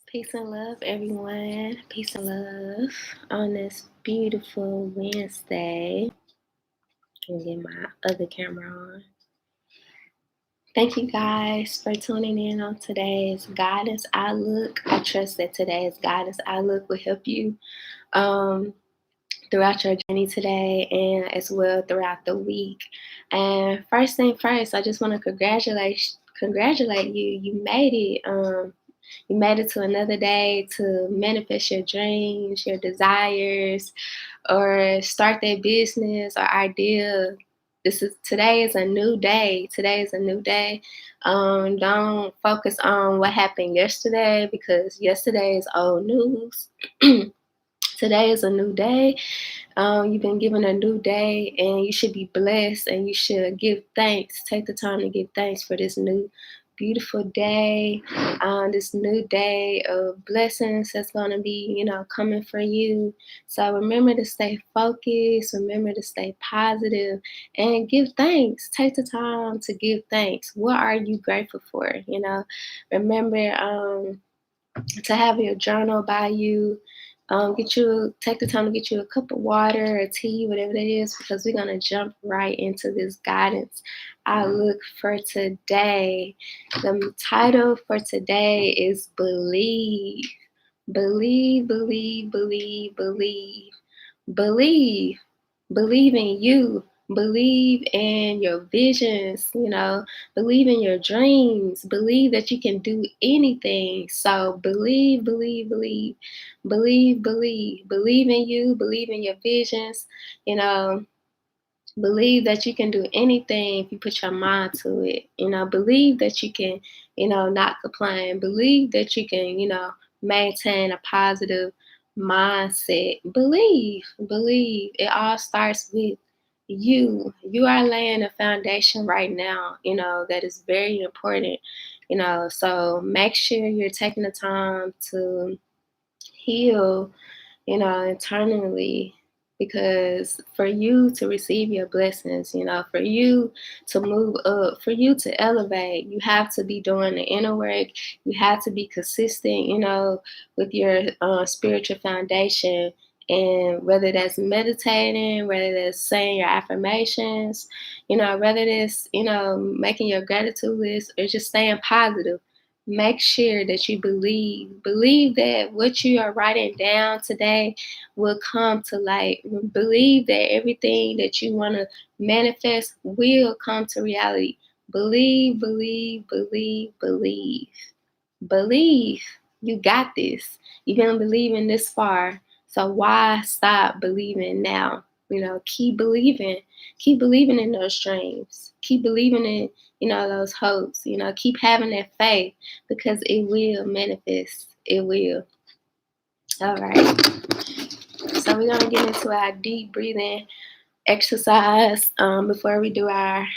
Peace and love, everyone. Peace and love on this beautiful Wednesday. Let me get my other camera on. Thank you guys for tuning in on today's Guidance Outlook. I trust that today's Guidance Outlook will help you throughout your journey today and as well throughout the week. And first thing first, I just want to congratulate you. You made it. You made it to another day to manifest your dreams, your desires, or start that business or idea. Today is a new day. Today is a new day. Don't focus on what happened yesterday because yesterday is old news. Today is a new day. You've been given a new day, and you should be blessed, and you should give thanks. Take the time to give thanks for this new, beautiful day, this new day of blessings that's going to be, coming for you. So remember to stay focused. Remember to stay positive, and give thanks. Take the time to give thanks. What are you grateful for? Remember to have your journal by you. Take the time to get you a cup of water or tea, whatever that is, because we're gonna jump right into this guidance outlook for today. The title for today is Believe. Believe, believe, believe, believe. Believe. Believe in you. Believe in your visions, believe in your dreams. Believe that you can do anything. So believe, believe, believe, believe, believe. Believe in you, believe in your visions, believe that you can do anything if you put your mind to it. Believe that you can, not complain. Believe that you can, maintain a positive mindset. Believe. It all starts with you. You are laying a foundation right now, that is very important, so make sure you're taking the time to heal, internally, because for you to receive your blessings, for you to move up, for you to elevate, you have to be doing the inner work. You have to be consistent, with your spiritual foundation. And whether that's meditating, whether that's saying your affirmations, whether that's, making your gratitude list or just staying positive, make sure that you believe that what you are writing down today will come to light. Believe that everything that you want to manifest will come to reality. Believe, believe, believe, believe. Believe. You got this. You've been believing this far, so why stop believing now? Keep believing. Keep believing in those dreams. Keep believing in, those hopes. Keep having that faith, because it will manifest. It will. All right. So we're gonna get into our deep breathing exercise. Before we do our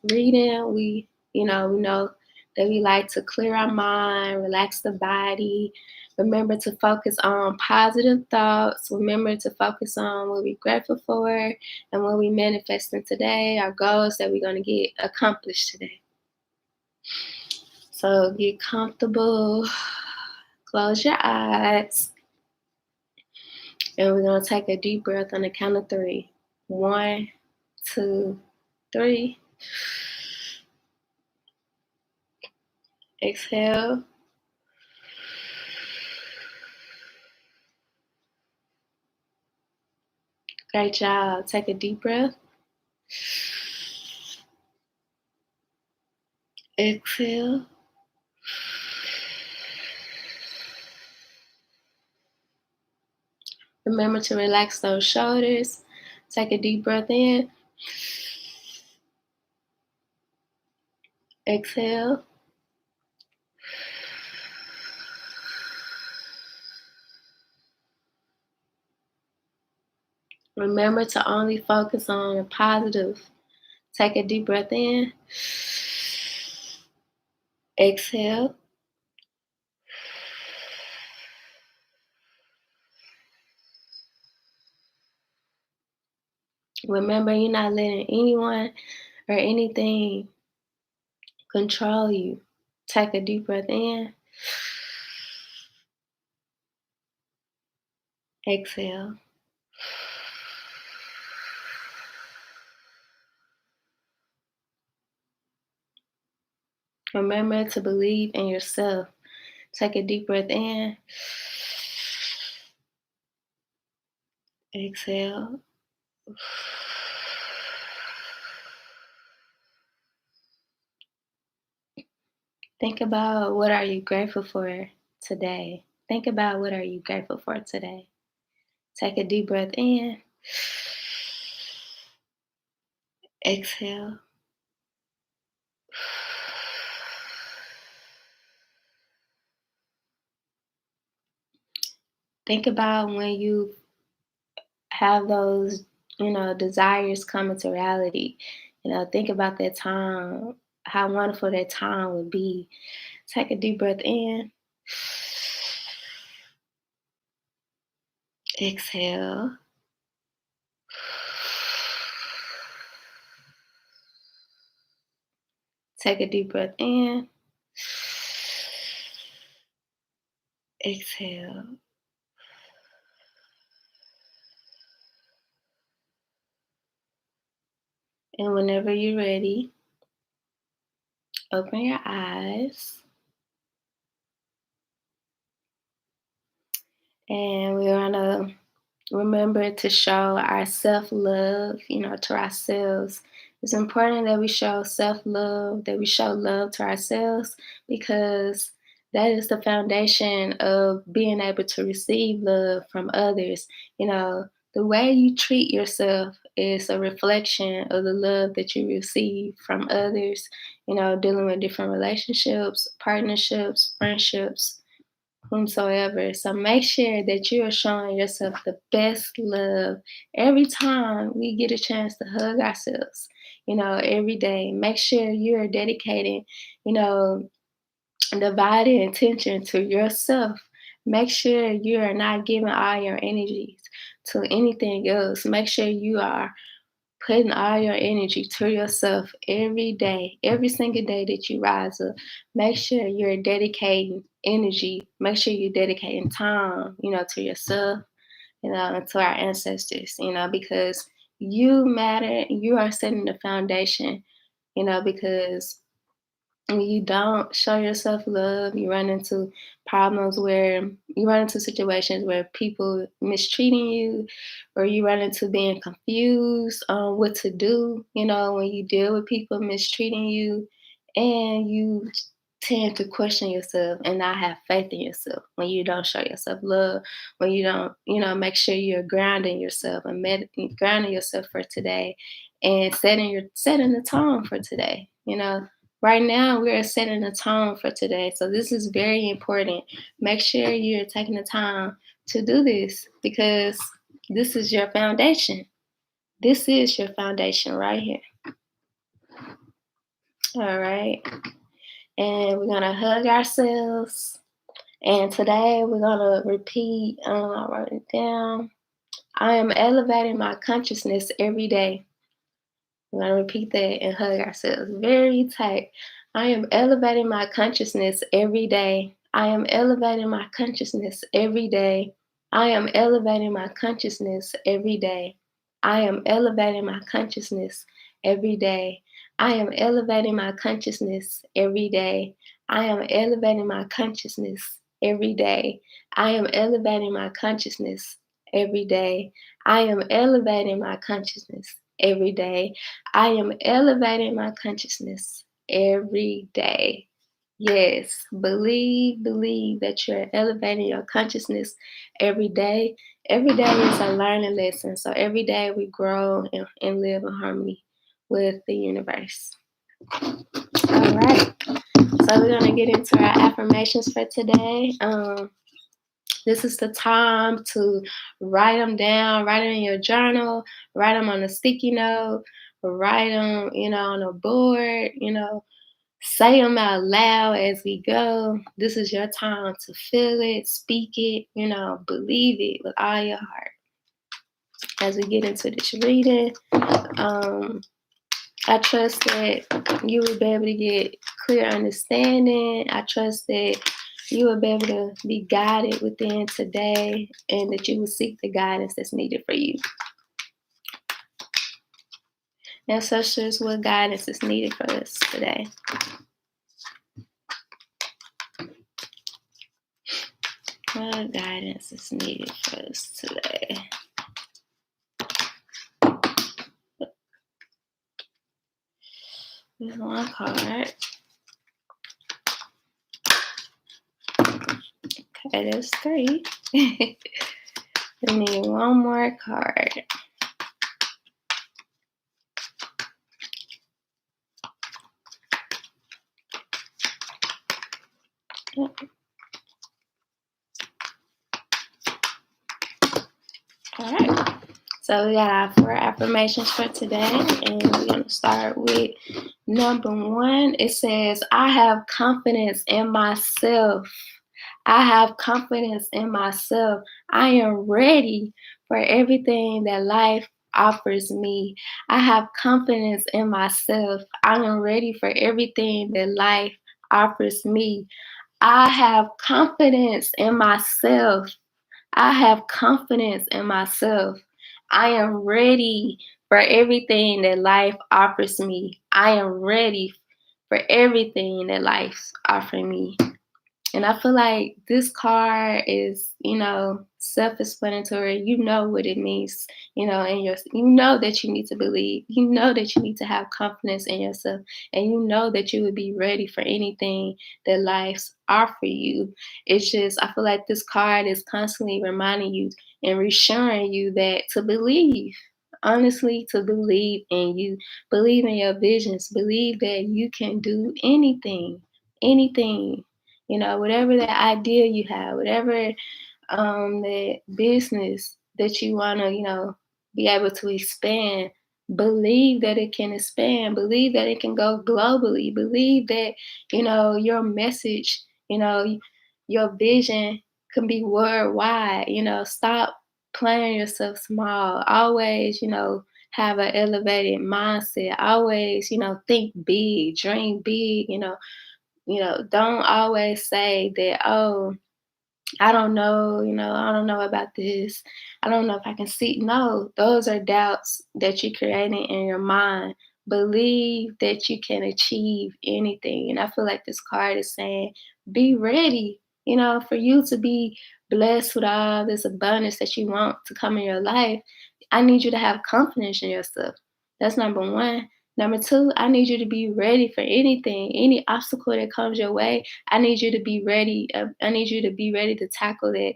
reading, we know that we like to clear our mind, relax the body. Remember to focus on positive thoughts. Remember to focus on what we're grateful for and what we're manifesting today, our goals that we're going to get accomplished today. So get comfortable, close your eyes, and we're going to take a deep breath on the count of 3. 1, 2, 3. Exhale. Great job. Take a deep breath. Exhale. Remember to relax those shoulders. Take a deep breath in. Exhale. Remember to only focus on the positive. Take a deep breath in. Exhale. Remember, you're not letting anyone or anything control you. Take a deep breath in. Exhale. Remember to believe in yourself. Take a deep breath in. Exhale. Think about what are you grateful for today. Think about what are you grateful for today. Take a deep breath in. Exhale. Think about when you have those, desires come into reality. Think about that time, how wonderful that time would be. Take a deep breath in. Exhale. Take a deep breath in. Exhale. And whenever you're ready, open your eyes. And we're going to remember to show our self-love, to ourselves. It's important that we show self-love, that we show love to ourselves, because that is the foundation of being able to receive love from others. The way you treat yourself is a reflection of the love that you receive from others, dealing with different relationships, partnerships, friendships, whomsoever. So make sure that you are showing yourself the best love every time we get a chance to hug ourselves, every day. Make sure you are dedicating, dividing attention to yourself. Make sure you are not giving all your energies to anything else. Make sure you are putting all your energy to yourself every day, every single day that you rise up. Make sure you're dedicating energy. Make sure you're dedicating time, to yourself, and to our ancestors, because you matter. You are setting the foundation, because when you don't show yourself love, you run into problems where you run into situations where people mistreating you, or you run into being confused on what to do, when you deal with people mistreating you, and you tend to question yourself and not have faith in yourself when you don't show yourself love, when you don't, make sure you're grounding yourself and grounding yourself for today, and setting the tone for today. Right now, we are setting the tone for today. So this is very important. Make sure you're taking the time to do this, because this is your foundation. This is your foundation right here. All right. And we're going to hug ourselves. And today we're going to repeat, I'll write it down. I am elevating my consciousness every day. We're going to repeat that and hug ourselves very tight. I am elevating my consciousness every day. I am elevating my consciousness every day. I am elevating my consciousness every day. I am elevating my consciousness every day. I am elevating my consciousness every day. I am elevating my consciousness every day. I am elevating my consciousness every day. I am elevating my consciousness every day. I am elevating my consciousness every day. Yes, believe that you're elevating your consciousness every day. Every day is a learning lesson. So every day we grow and live in harmony with the universe. All right. So we're going to get into our affirmations for today. This is the time to write them down, write them in your journal, write them on a sticky note, write them, on a board, say them out loud as we go. This is your time to feel it, speak it, believe it with all your heart. As we get into this reading, I trust that you will be able to get clear understanding. I trust that you will be able to be guided within today, and that you will seek the guidance that's needed for you. Ancestors, what guidance is needed for us today? What guidance is needed for us today? There's one card. Okay, there's 3. We need one more card. All right. So we got our 4 affirmations for today, and we're going to start with number 1. It says, I have confidence in myself. I have confidence in myself. I am ready for everything that life offers me. I have confidence in myself. I am ready for everything that life offers me. I have confidence in myself. I have confidence in myself. I am ready for everything that life offers me. I am ready for everything that life's offering me. And I feel like this card is, self-explanatory. You know what it means, and you know that you need to believe. You know that you need to have confidence in yourself, and you know that you would be ready for anything that life's offer you. It's just I feel like this card is constantly reminding you and reassuring you that to believe. Honestly, to believe in you, believe in your visions, believe that you can do anything, anything, whatever the idea you have, whatever the business that you want to, be able to expand, believe that it can expand, believe that it can go globally, believe that, your message, your vision can be worldwide, stop playing yourself small. Always, have an elevated mindset. Always, think big, dream big, don't always say that, oh, I don't know, I don't know about this. I don't know if I can see. No, those are doubts that you're creating in your mind. Believe that you can achieve anything. And I feel like this card is saying, be ready, for you to be blessed with all this abundance that you want to come in your life. I need you to have confidence in yourself. That's number 1. Number 2, I need you to be ready for anything, any obstacle that comes your way. I need you to be ready. I need you to be ready to tackle that,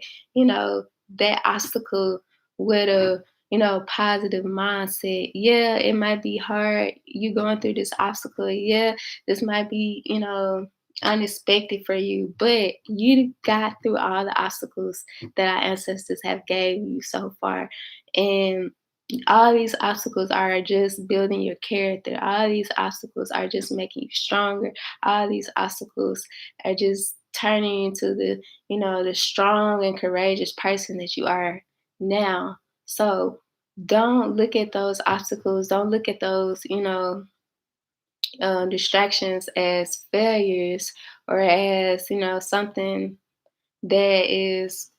that obstacle with a, positive mindset. Yeah, it might be hard. You going through this obstacle. Yeah, this might be, unexpected for you, but you got through all the obstacles that our ancestors have gave you so far. And all these obstacles are just building your character. All these obstacles are just making you stronger. All these obstacles are just turning you into the strong and courageous person that you are now. So don't look at those obstacles. Don't look at those, distractions as failures, or as, something that is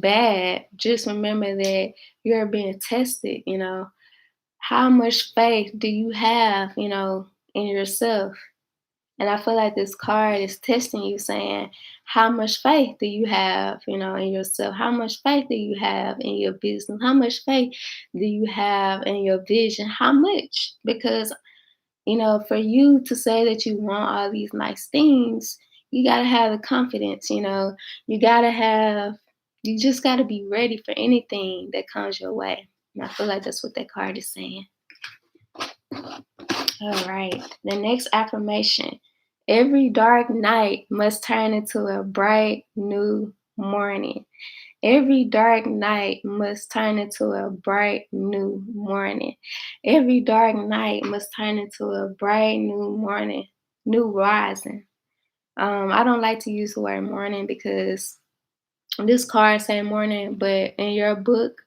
bad. Just remember that you're being tested. How much faith do you have, in yourself? And I feel like this card is testing you, saying, how much faith do you have, in yourself? How much faith do you have in your business? How much faith do you have in your vision? How much? Because, for you to say that you want all these nice things, you got to have the confidence, you got to have, you just got to be ready for anything that comes your way. And I feel like that's what that card is saying. All right. The next affirmation: every dark night must turn into a bright new morning. Every dark night must turn into a bright new morning. Every dark night must turn into a bright new morning, new rising. I don't like to use the word morning because this card say morning, but in your book,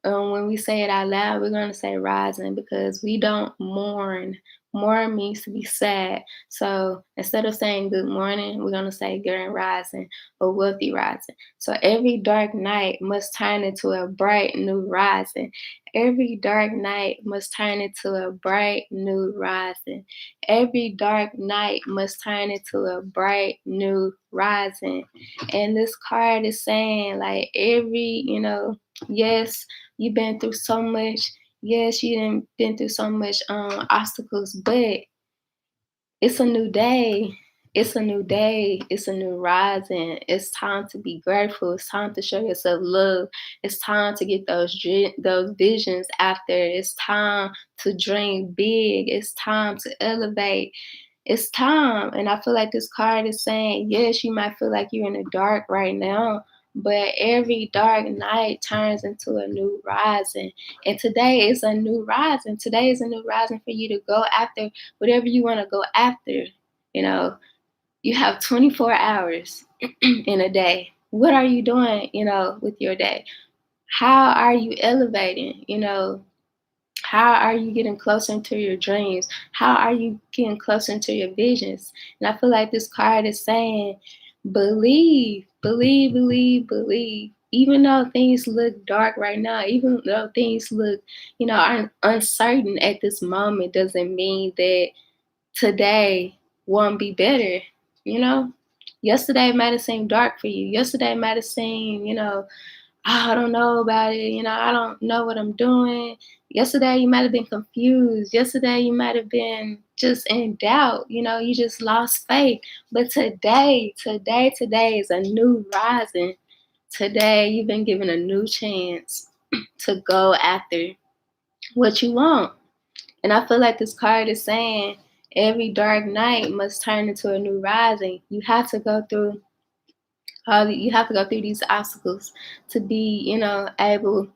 when we say it out loud, we're going to say rising, because we don't mourn. Morning means to be sad. So instead of saying good morning, we're gonna say grand rising or wealthy rising. So every dark night must turn into a bright new rising. Every dark night must turn into a bright new rising. Every dark night must turn into a bright new rising. And this card is saying like yes, you've been through so much. Yes, you done been through so much obstacles, but it's a new day. It's a new day. It's a new rising. It's time to be grateful. It's time to show yourself love. It's time to get those visions out there. It's time to dream big. It's time to elevate. It's time. And I feel like this card is saying, yes, you might feel like you're in the dark right now, but every dark night turns into a new rising. And today is a new rising. Today is a new rising for you to go after whatever you want to go after. You know, you have 24 hours in a day. What are you doing, with your day? How are you elevating? How are you getting closer into your dreams? How are you getting closer into your visions? And I feel like this card is saying, believe, believe, believe, believe. Even though things look dark right now, even though things look, uncertain at this moment, doesn't mean that today won't be better. You know, yesterday might have seemed dark for you. Yesterday might have seemed, I don't know about it. I don't know what I'm doing. Yesterday, you might have been confused. Yesterday, you might have been just in doubt. You just lost faith. But today is a new rising. Today, you've been given a new chance to go after what you want. And I feel like this card is saying every dark night must turn into a new rising. You have to go through these obstacles to be, able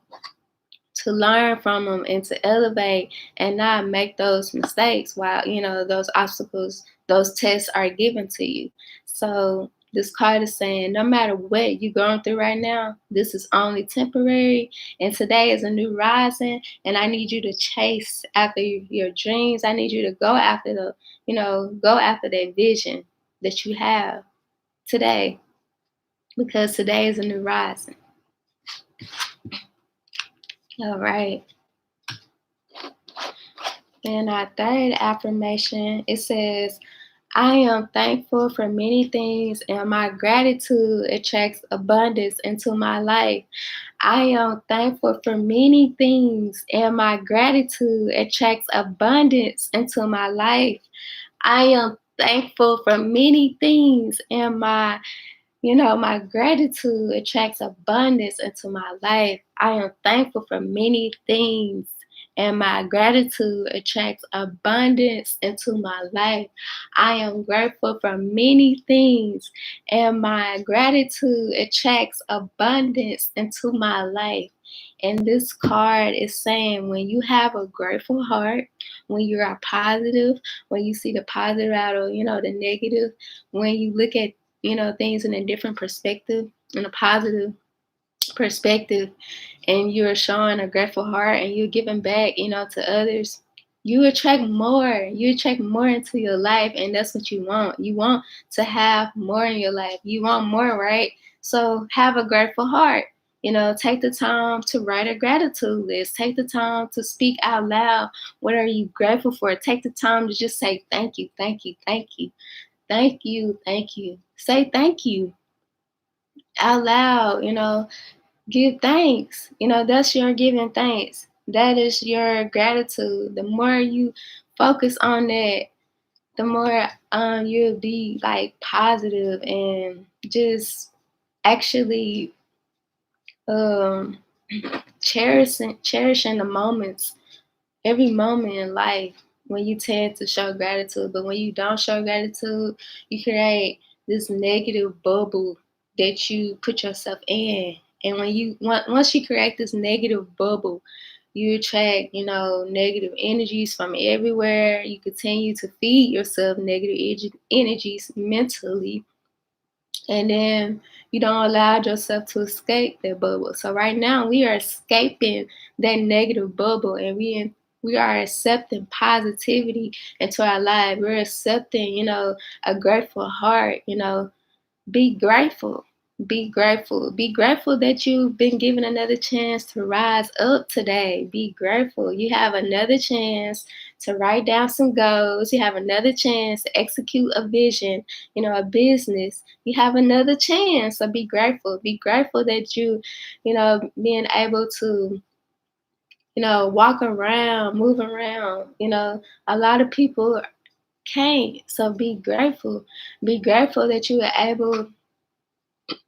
to learn from them and to elevate and not make those mistakes while those obstacles, those tests are given to you. So this card is saying no matter what you're going through right now, this is only temporary, and today is a new rising, and I need you to chase after your dreams. I need you to go after go after that vision that you have today, because today is a new rising. All right. And our third affirmation, it says, I am thankful for many things, and my gratitude attracts abundance into my life. I am thankful for many things, and my gratitude attracts abundance into my life. I am thankful for many things, and my gratitude attracts abundance into my life. I am thankful for many things, and my gratitude attracts abundance into my life. I am grateful for many things, and my gratitude attracts abundance into my life. And this card is saying when you have a grateful heart, when you are positive, when you see the positive out of, the negative, when you look at things in a different perspective, in a positive perspective, and you're showing a grateful heart and you're giving back, to others, you attract more. You attract more into your life, and that's what you want. You want to have more in your life. You want more, right? So have a grateful heart. Take the time to write a gratitude list. Take the time to speak out loud. What are you grateful for? Take the time to just say thank you, thank you, thank you. Thank you, thank you. Say thank you out loud, give thanks. That's your giving thanks. That is your gratitude. The more you focus on that, the more you'll be like positive and just actually um cherishing the moments, every moment in life, when you tend to show gratitude. But when you don't show gratitude, you create this negative bubble that you put yourself in. And once you create this negative bubble, you attract, negative energies from everywhere. You continue to feed yourself negative energies mentally, and then you don't allow yourself to escape that bubble. So right now we are escaping that negative bubble, and we are accepting positivity into our life. We're accepting, a grateful heart, be grateful. Be grateful. Be grateful that you've been given another chance to rise up today. Be grateful. You have another chance to write down some goals. You have another chance to execute a vision, a business. You have another chance. So be grateful. Be grateful that being able to, walk around, move around. A lot of people can't. So be grateful. Be grateful that you are able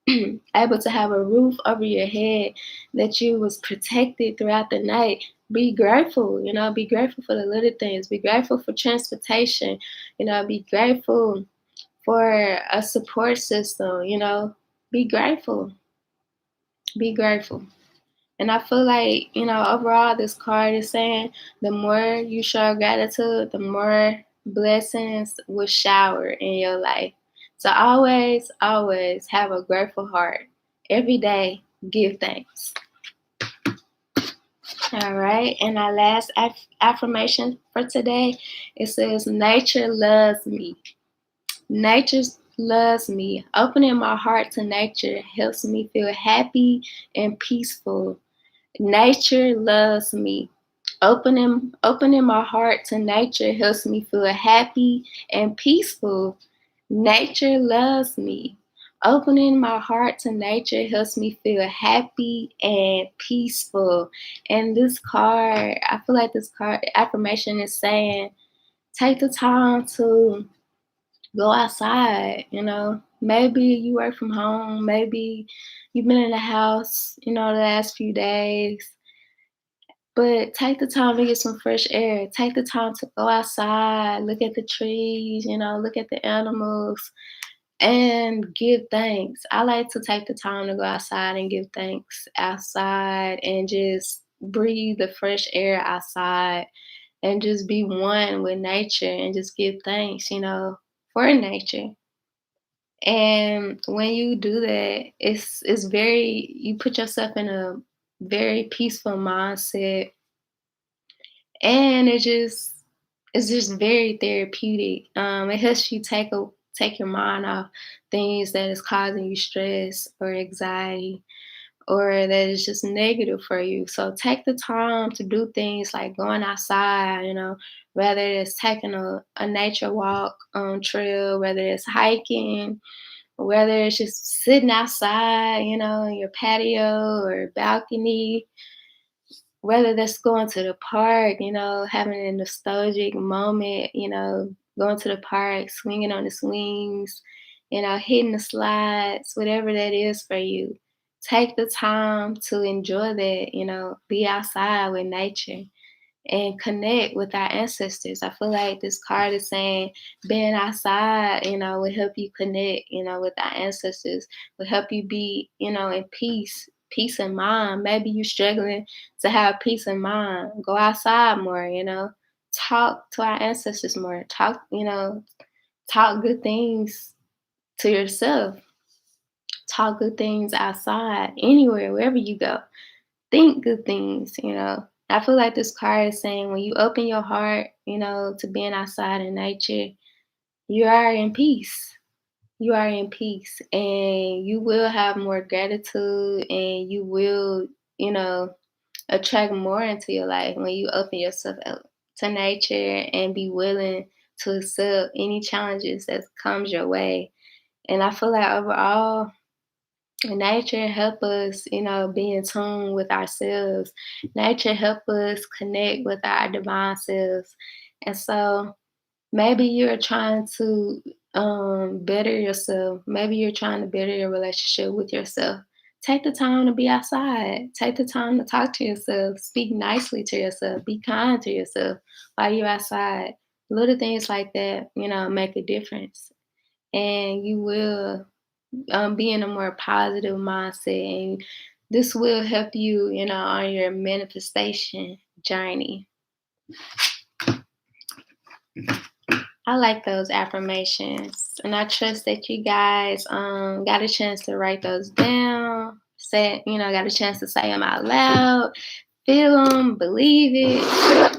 to have a roof over your head, that you was protected throughout the night. Be grateful, be grateful for the little things. Be grateful for transportation, be grateful for a support system, be grateful. Be grateful. And I feel like, overall, this card is saying the more you show gratitude, the more blessings will shower in your life. So always, always have a grateful heart. Every day, give thanks. All right. And our last affirmation for today, it says, nature loves me. Nature loves me. Opening my heart to nature helps me feel happy and peaceful. Nature loves me. Opening my heart to nature helps me feel happy and peaceful. Nature loves me. Opening my heart to nature helps me feel happy and peaceful. And this card, I feel like this card affirmation is saying, take the time to go outside. Maybe you work from home, maybe you've been in the house, the last few days. But take the time to get some fresh air. Take the time to go outside, look at the trees, look at the animals, and give thanks. I like to take the time to go outside and give thanks outside and just breathe the fresh air outside and just be one with nature and just give thanks, for nature. And when you do that, it's very you put yourself in a very peaceful mindset, and it's just very therapeutic. It helps you take your mind off things that is causing you stress or anxiety or that is just negative for you. So take the time to do things like going outside, whether it's taking a nature walk on trail, whether it's hiking, whether it's just sitting outside, in your patio or balcony, whether that's going to the park, having a nostalgic moment, going to the park, swinging on the swings, hitting the slides, whatever that is for you. Take the time to enjoy that, be outside with nature and connect with our ancestors. I feel like this card is saying being outside, will help you connect, with our ancestors, will help you be, in peace of mind. Maybe you're struggling to have peace of mind. Go outside more, talk to our ancestors more. Talk good things to yourself. Talk good things outside, anywhere, wherever you go. Think good things. I feel like this card is saying when you open your heart, to being outside in nature, you are in peace. You are in peace and you will have more gratitude and you will, you know, attract more into your life when you open yourself up to nature and be willing to accept any challenges that comes your way. And I feel like overall, nature help us, be in tune with ourselves. Nature help us connect with our divine selves. And so maybe you're trying to better yourself. Maybe you're trying to better your relationship with yourself. Take the time to be outside. Take the time to talk to yourself. Speak nicely to yourself. Be kind to yourself while you're outside. Little things like that, make a difference. And you will be in a more positive mindset. And this will help you, on your manifestation journey. I like those affirmations, and I trust that you guys got a chance to write those down. Got a chance to say them out loud. feel them, believe it,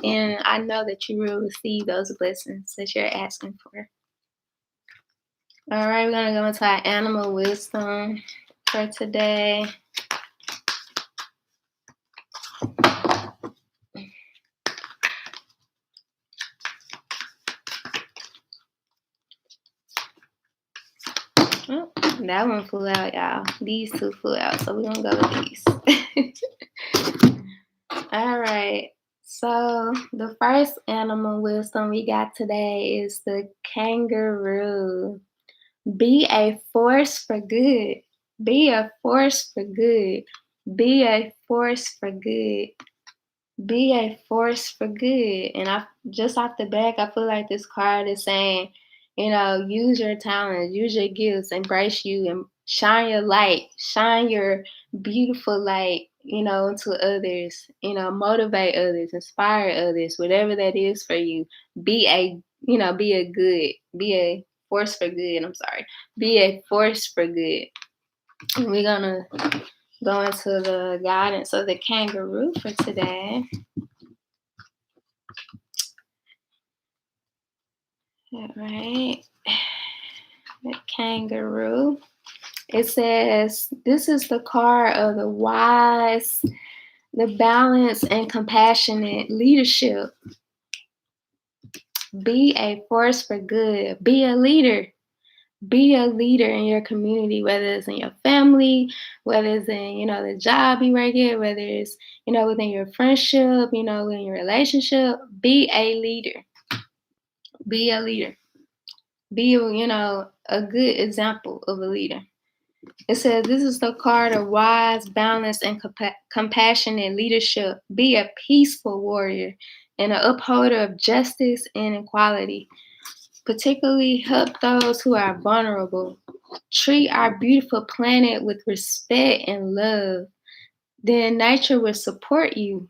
and I know that you will receive those blessings that you're asking for. All right, we're gonna go into our animal wisdom for today. Oh, that one flew out, y'all. These two flew out, so we're gonna go with these. All right. So the first animal wisdom we got today is the kangaroo. Be a force for good. Be a force for good. Be a force for good. Be a force for good. And I just off the back, I feel like this card is saying, use your talents, use your gifts, embrace you, and shine your light, shine your beautiful light, into others, motivate others, inspire others, whatever that is for you. Be a, be a force for good. I'm sorry. Be a force for good. And we're gonna go into the guidance of the kangaroo for today. All right. The kangaroo. It says, this is the card of the wise, the balanced, and compassionate leadership. Be a force for good. Be a leader. Be a leader in your community, whether it's in your family, whether it's in, the job you work at, whether it's, within your friendship, in your relationship. Be a leader. Be a leader. Be, a good example of a leader. It says, this is the card of wise, balanced, and compassionate leadership. Be a peaceful warrior and an upholder of justice and equality. Particularly help those who are vulnerable. Treat our beautiful planet with respect and love. Then nature will support you.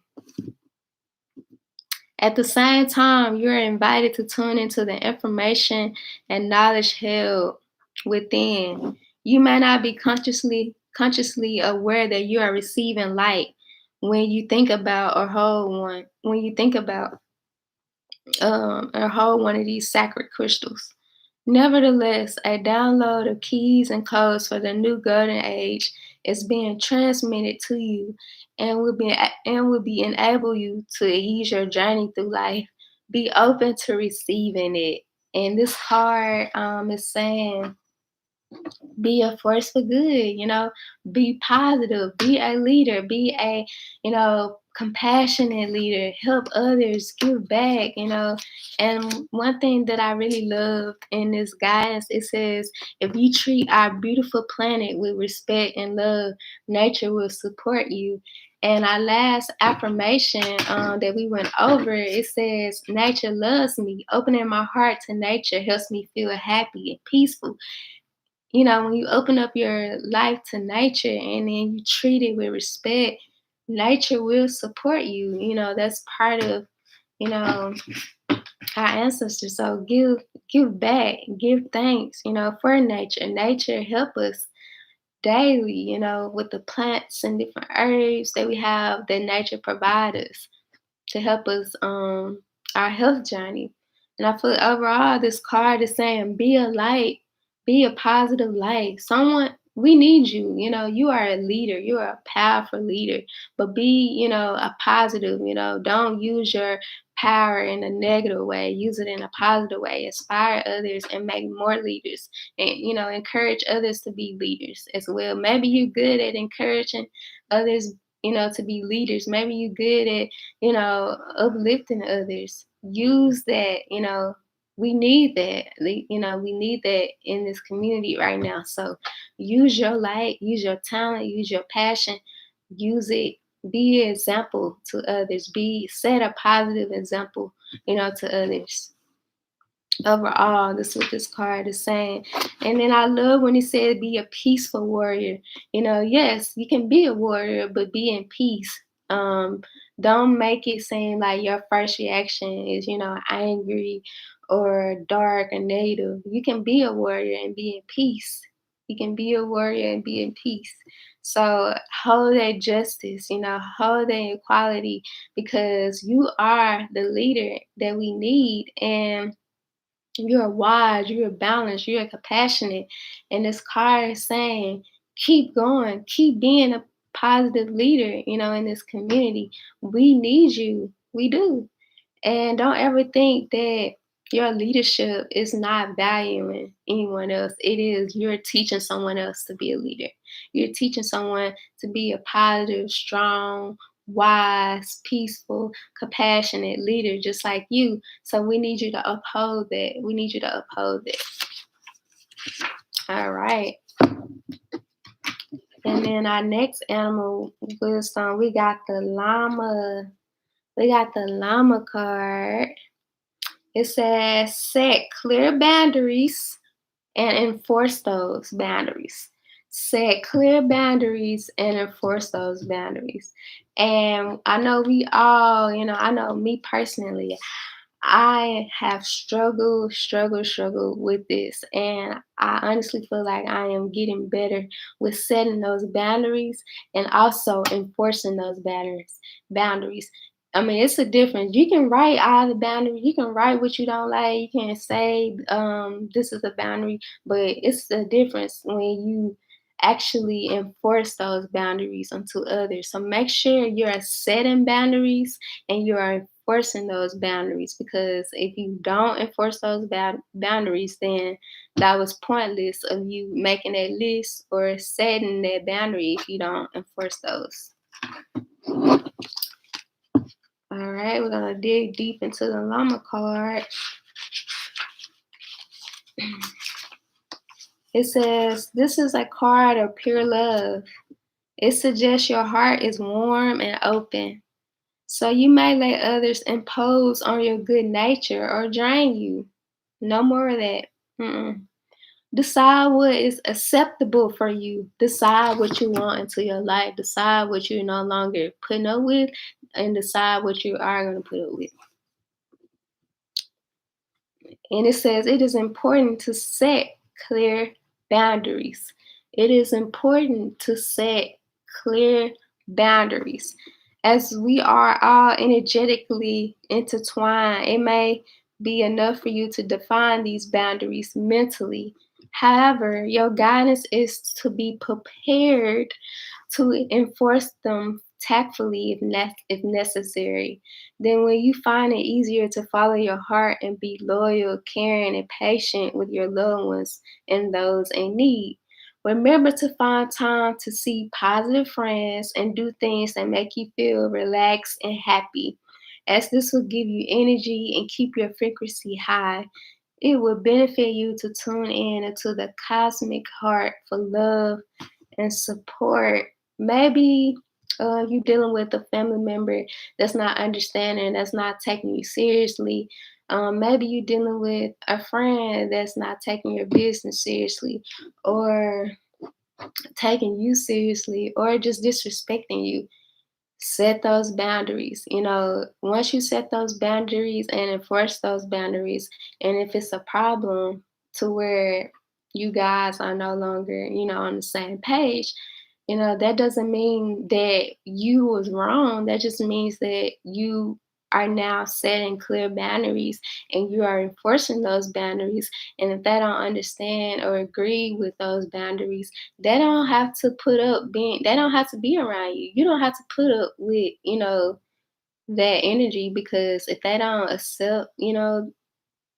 At the same time, you're invited to tune into the information and knowledge held within. You may not be consciously aware that you are receiving light when you think about or hold one. When you think about or hold one of these sacred crystals. Nevertheless, a download of keys and codes for the new golden age is being transmitted to you and will be enable you to ease your journey through life. Be open to receiving it. And this card is saying, be a force for good, be positive, be a leader, be a, compassionate leader, help others, give back, And one thing that I really loved in this guidance, it says, if you treat our beautiful planet with respect and love, nature will support you. And our last affirmation that we went over, it says, nature loves me. Opening my heart to nature helps me feel happy and peaceful. When you open up your life to nature and then you treat it with respect, nature will support you. That's part of, our ancestors. So give back, give thanks, for nature. Nature help us daily, with the plants and different herbs that we have that nature provides us to help us our health journey. And I feel overall this card is saying, be a light, be a positive light. Someone, we need you. You are a leader, you are a powerful leader. But be, a positive, don't use your power in a negative way. Use it in a positive way. Inspire others and make more leaders. And encourage others to be leaders as well. Maybe you're good at encouraging others, to be leaders. Maybe you're good at uplifting others. Use that, we need that. We need that in this community right now. So use your light, use your talent, use your passion, use it. Be an example to others. Set a positive example, to others. Overall, this is what this card is saying. And then I love when it said be a peaceful warrior. Yes, you can be a warrior, but be in peace. Don't make it seem like your first reaction is, angry or dark or negative. You can be a warrior and be in peace. You can be a warrior and be in peace. So hold that justice, hold that equality, because you are the leader that we need. And you're wise, you're balanced, you're compassionate. And this card is saying, keep going, keep being a positive leader, in this community. We need you. We do. And don't ever think that your leadership is not valuing anyone else. It is. You're teaching someone else to be a leader. You're teaching someone to be a positive, strong, wise, peaceful, compassionate leader just like you. So we need you to uphold that. We need you to uphold that. All right. And then our next animal wisdom, we got the llama. We got the llama card. It says set clear boundaries and enforce those boundaries. Set clear boundaries and enforce those boundaries. And I know we all, I know me personally, I have struggled with this. And I honestly feel like I am getting better with setting those boundaries and also enforcing those boundaries. I mean, it's a difference. You can write all the boundaries. You can write what you don't like. You can say, this is a boundary, but it's the difference when you actually enforce those boundaries onto others. So make sure you're setting boundaries and you are enforcing those boundaries, because if you don't enforce those boundaries, then that was pointless of you making that list or setting that boundary if you don't enforce those. All right, we're gonna dig deep into the llama card. It says, this is a card of pure love. It suggests your heart is warm and open. So you may let others impose on your good nature or drain you. No more of that. Mm-mm. Decide what is acceptable for you. Decide what you want into your life. Decide what you're no longer putting up with, and decide what you are going to put up with. And it says it is important to set clear boundaries. It is important to set clear boundaries. As we are all energetically intertwined, it may be enough for you to define these boundaries mentally. However, your guidance is to be prepared to enforce them tactfully if necessary. Then, when you find it easier to follow your heart and be loyal, caring, and patient with your loved ones and those in need, remember to find time to see positive friends and do things that make you feel relaxed and happy, as this will give you energy and keep your frequency high. It will benefit you to tune in into the cosmic heart for love and support. Maybe you're dealing with a family member that's not understanding, that's not taking you seriously. Maybe you're dealing with a friend that's not taking your business seriously, or taking you seriously, or just disrespecting you. Set those boundaries. Once you set those boundaries and enforce those boundaries, and if it's a problem to where you guys are no longer, on the same page, that doesn't mean that you was wrong. That just means that you are now setting clear boundaries and you are enforcing those boundaries. And if they don't understand or agree with those boundaries, they don't have to be around you. You don't have to put up with, that energy, because if they don't accept, or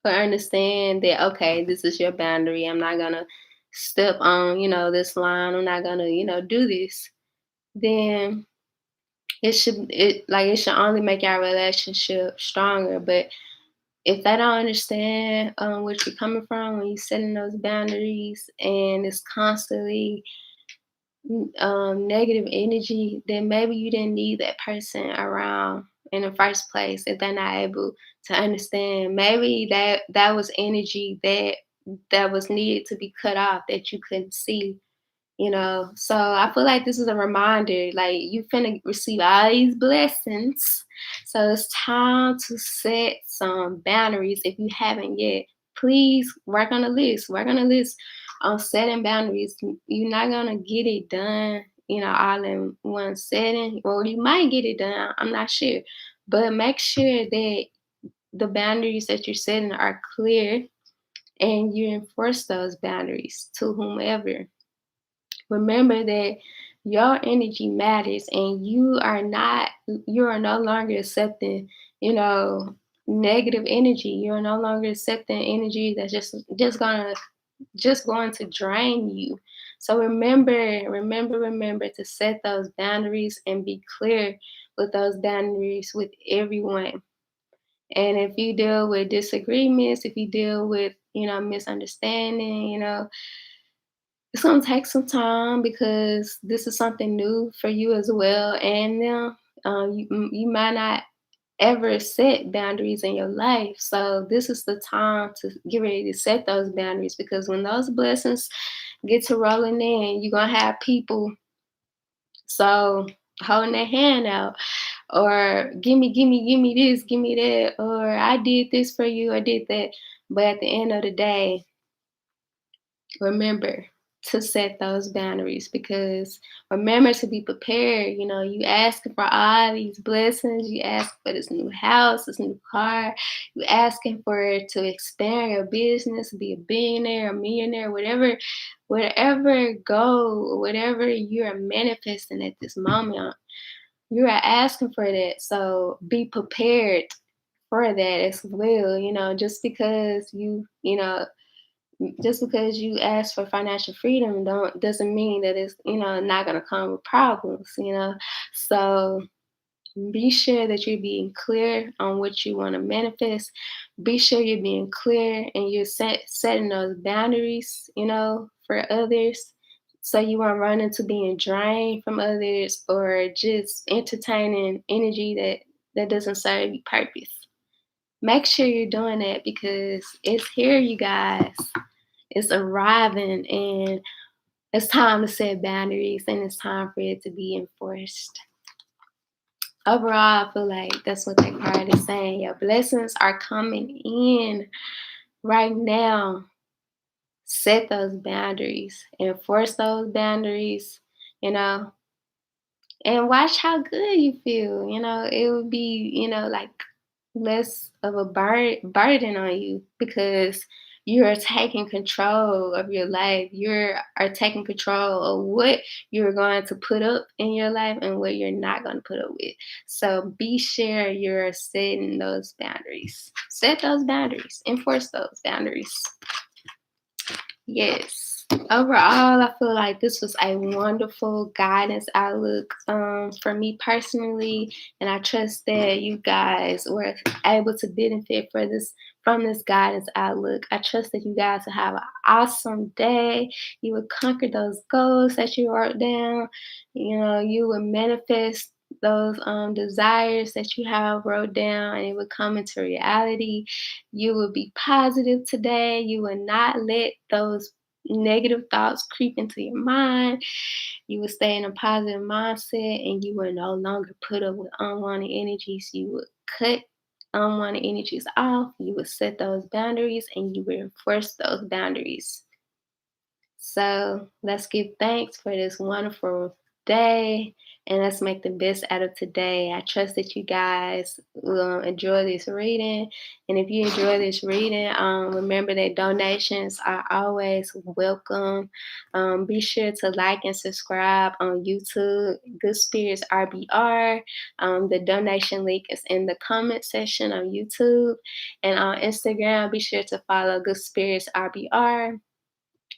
understand that, okay, this is your boundary. I'm not gonna step on, this line. I'm not gonna, do this. Then it should only make our relationship stronger. But if they don't understand where you're coming from when you're setting those boundaries, and it's constantly negative energy, then maybe you didn't need that person around in the first place. If they're not able to understand, maybe that was energy that was needed to be cut off, that you couldn't see. So I feel like this is a reminder, like, you finna receive all these blessings, so it's time to set some boundaries. If you haven't yet, please work on a list. on setting boundaries. You're not gonna get it done, all in one setting, or you might get it done. I'm not sure, but make sure that the boundaries that you're setting are clear and you enforce those boundaries to whomever. Remember that your energy matters and you are no longer accepting, you know, negative energy. You're no longer accepting energy that's just going to drain you. So remember to set those boundaries and be clear with those boundaries with everyone. And if you deal with disagreements, if you deal with, misunderstanding, it's gonna take some time because this is something new for you as well and them. You might not ever set boundaries in your life, so this is the time to get ready to set those boundaries because when those blessings get to rolling in, you're gonna have people so holding their hand out or give me this, give me that, or I did this for you, I did that. But at the end of the day, remember to set those boundaries because remember to be prepared. You asking for all these blessings, you ask for this new house, this new car, you asking for to expand your business, be a billionaire, a millionaire, whatever goal, whatever you're manifesting at this moment, you are asking for that. So be prepared for that as well. Just because you ask for financial freedom don't doesn't mean that it's not gonna come with problems. So be sure that you're being clear on what you want to manifest. Be sure you're being clear and you're setting those boundaries, for others. So you won't run into being drained from others or just entertaining energy that doesn't serve you purpose. Make sure you're doing that because it's here, you guys. It's arriving and it's time to set boundaries and it's time for it to be enforced. Overall, I feel like that's what that card is saying. Your blessings are coming in right now. Set those boundaries, enforce those boundaries, you know, and watch how good you feel. It would be, like less of a burden on you because you're taking control of your life. You are taking control of what you're going to put up in your life and what you're not going to put up with. So be sure you're setting those boundaries. Set those boundaries. Enforce those boundaries. Yes. Overall, I feel like this was a wonderful guidance outlook for me personally, and I trust that you guys were able to benefit from this guidance outlook. I trust that you guys will have an awesome day. You will conquer those goals that you wrote down. You will manifest those desires that you have wrote down and it will come into reality. You will be positive today. You will not let those negative thoughts creep into your mind. You will stay in a positive mindset and you will no longer put up with unwanted energies. You will cut unwanted energies off. You will set those boundaries and you will enforce those boundaries. So let's give thanks for this wonderful day and let's make the best out of today. I trust that you guys will enjoy this reading. And if you enjoy this reading, remember that donations are always welcome. Be sure to like and subscribe on YouTube, Good Spirits RBR. The donation link is in the comment section on YouTube. And on Instagram, be sure to follow Good Spirits RBR.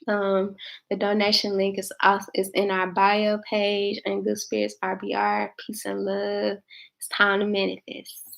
The donation link is in our bio page and Good Spirits RBR. Peace and love. It's time to manifest.